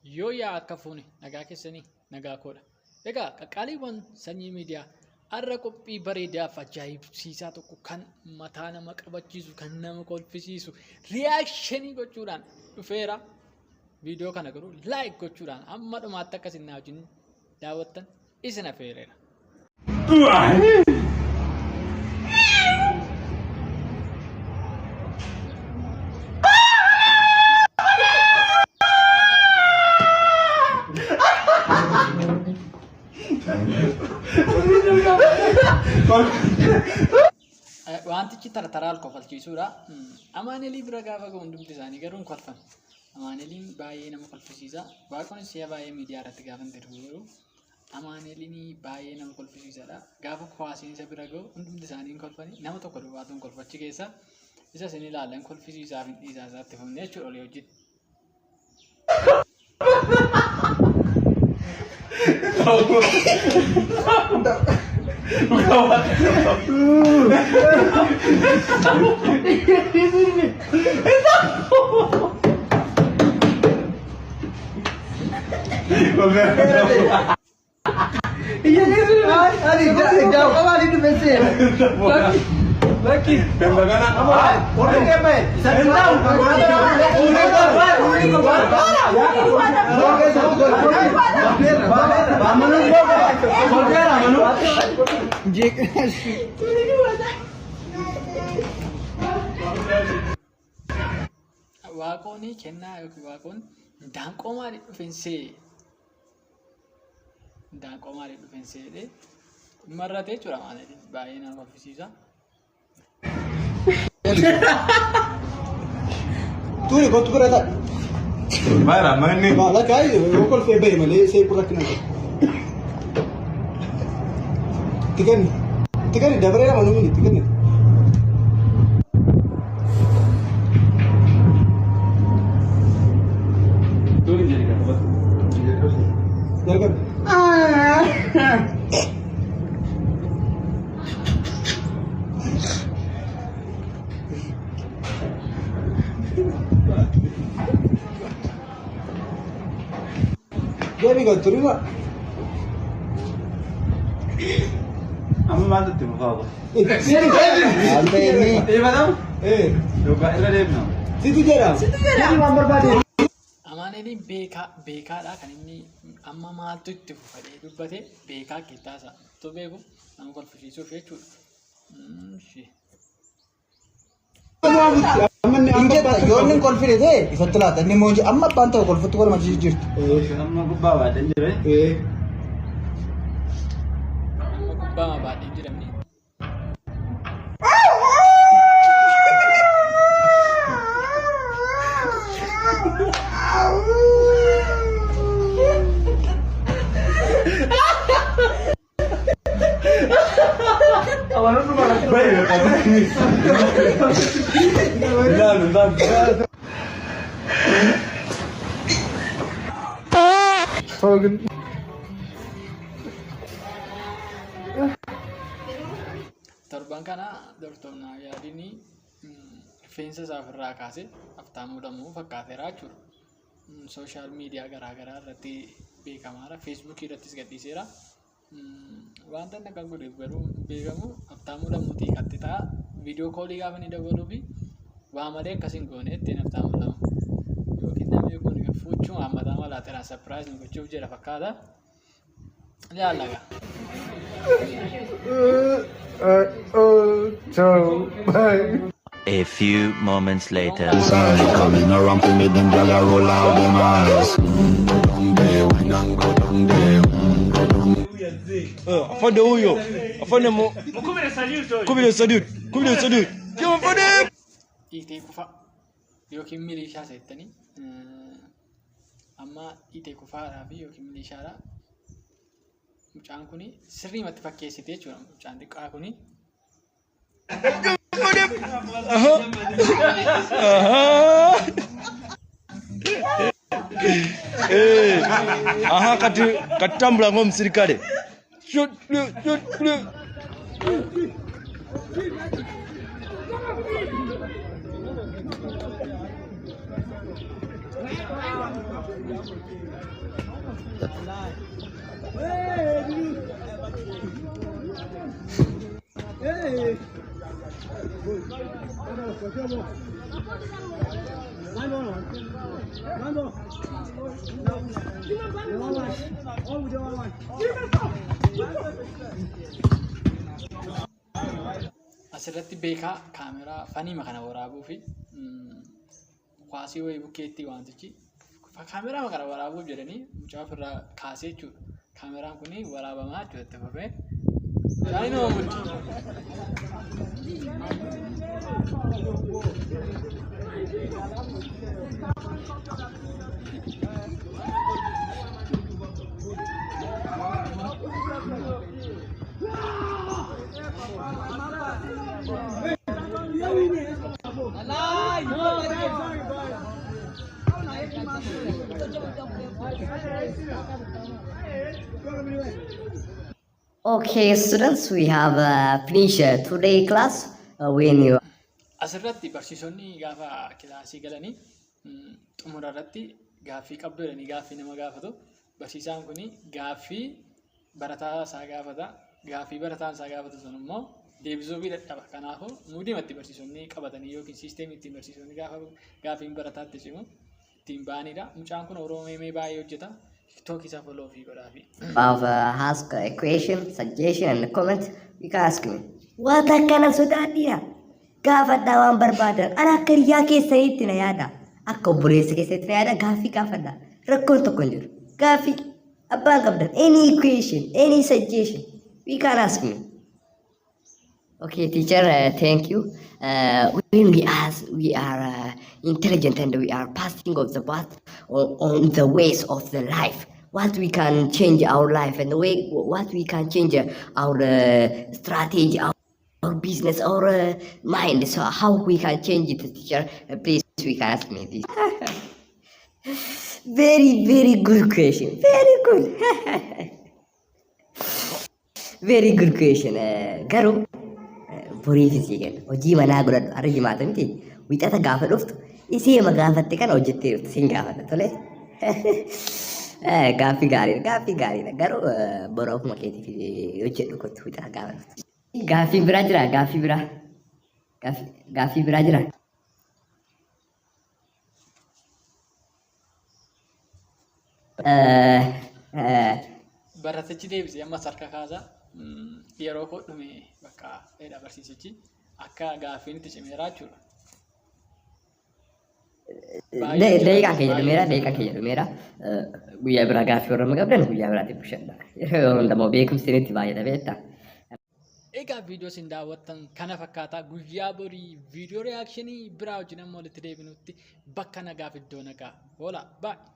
Yoo yaa akka fuune nagaa keessanii nagaa koodha. Egaa qaqqaaliiwwan sanyii miidiyaa har'a qophii bareedaaf ajaa'ibsiisaa tokko kan mataa nama qabachiisu kan nama kolfisiisu riyaakshinii gochuudhaan dhufeera. Viidiyoo kana garuu laayik gochuudhaan amma dhumaatti akka isin wajjin daawwattan isin affeereera. Wantichi tartaraal kofalchiisuudha. Amaanelii bira gaafa ga'u hundumti isaanii garuu hin kolfan. Amaaneliin baay'ee nama kolfisiisa. Waaqonis si'a baay'ee miidiyaa irratti gaafa hin darbu garuu amaaneliin baay'ee nama kolfisiisaadha. Gaafa kuwaasiin isa bira ga'u hundumti isaanii hin kolfani. Nama tokko duwwaatuun kolfachi keessa isa isin ilaalan kolfisiisaaf hin dhiisaa isaatti fufne jechuudha olii hojii. Lagi, bagaimana? Waaqooni kennaa yookiin waaqoon daanqoo maaliif dhufeensee jedhee marratee jira maaliif baay'ee nama kolfisiisa. Tuni kau tukar tak? Mana mana? Malah kaya, kau febe malah saya pura kena. Tiga ni, dah berapa lama ni? Tiga ni. Tuni jadi kan? Jadi kan? Dia ni kau terima. Amma mana tu muka? Sini. Sampai ni. Mana? Lupa ada dia mana? Situ jera. Ini nomor badi. Amaaneliin beekaadha kan inni amma maaltu itti fufadhee dubbate beekaa kittaasa tu beeku nama kolfisiisuuf jechuudha. Injeta yoonni kolfire ta'e ifatti laata inni mooji amma abbaan ta'u kolfattu wal maddisiisu jirtu. Amma gubbaa baadheen jira. Amma gubbaa baadheen jiramni. Awan tu mana? Baik, baik. Dah. Hogan. Torban kana dortomna yaadini rifeensa isaafirraa kaasee aftaamuu lamuu fakkaateera jechuudha. Sooshaal miidiyaa garaagaraa irratti beekamaadha. Feesbuukii irrattis gadhiiseera. Wanta inni kan godhe garuu beekamu aftaamuu lamuutii qatti ta'a. Viidiyoo koolii gaafa inni dabaluu fi waa malee akkasiin goone ittiin aftaamuu lamu. Yookiin namni kun fuuchuu hammataa malaateera sapiraayiz nu gochuuf jedha fakkaata. Jaallaga. A few moments later. Coming around to me, them gyal a roll out them eyes. Go down there, why not go down there? Go down. Afande huyo. Afande mo. Kumbe salute. Yo afande. Itee kufa yookiin milishaa seettanii amma itee kufaadhaa fi yookiin milishaadhaa. Mucaan kuni sirriimatti fakkeessite jechuudha. Mucaan xiqqaa kuni. Katambula ng'omusirikale. Asirratti beekaa kaameraa fanii makana waraabuu fi kwaasii wayii bukkeetti wantichi kaameraa makana waraabuu jedhanii mucaa ofirraa kaasee jechuudha. Kaameraan kun waraabamaa jechuudha itti fufee. Jaayinoo muddi. Okay, students, we have finished today class. When you Asirratti barsiisonni gaafa kilaasii galanii xumura irratti gaaffii qabdu jedhanii gaaffii nama gaafatu. Barsiisaan kun gaaffii barataa isaa gaafata. Gaaffii barataan isaa gaafatu sun immoo deebisuu fi dadhaba. Kanaafuu muudimatti barsiisonni qabatanii yookiin siisteemii ittiin barsiisonni gaaffiin barataatti cimu ittiin ba'anidha. Mucaan kun Oromoo baay'ee hojjeta. TikTok isa follow fi godhaafi. ask a question, suggestion, and comment, you can ask me. What I can answer that here? Gaafadha waan barbaadan. Ana akka hiriyaa keessanitti na yaada. Akka obboleessa keessatti na yaada gaaffii gaafadha. Rakkoon tokko hin jiru. Gaaffii abbaan qabdan. Any question, any suggestion, you can ask me. Okay, teacher, thank you. When we are intelligent and we are passing of the path on the ways of the life, what we can change our life and the way what we can change our strategy, our business, our mind. So how we can change it, teacher? Please, we can ask me this. Very good question. Very good. Very good question. Garu. Borii fi siigan hojii manaa godhadhu har'a jimaata miti wixata gaafa dhuftu isii ma gaafatte kana hojjettee dhuftu siin gaafadha tole gaaffii gaariidha garuu bora ofuma keetiif hojjedhu kottu wixata gaafa dhuftu. Gaaffii biraa jira gaaffii biraa jira. Baratichi deebisee amma sarka kaasaa yeroo hodhume bakka dheedha barsiisichi akka gaaffiin itti cimeeraa jechuudha. Daqiiqaan keenya dhumeera. Guyyaa biraa gaaffii warra qabdan guyyaa biraatti bushadha. Yeroo hundamoo beekumsi itti baay'ata beekta. Egaa viidiyoo isin daawwattan kana fakkaataa guyyaa borii viidiyoo reaakshinii biraa wajjin amma walitti deebinutti bakka nagaaf iddoo nagaa. Hoolaa baay'ee.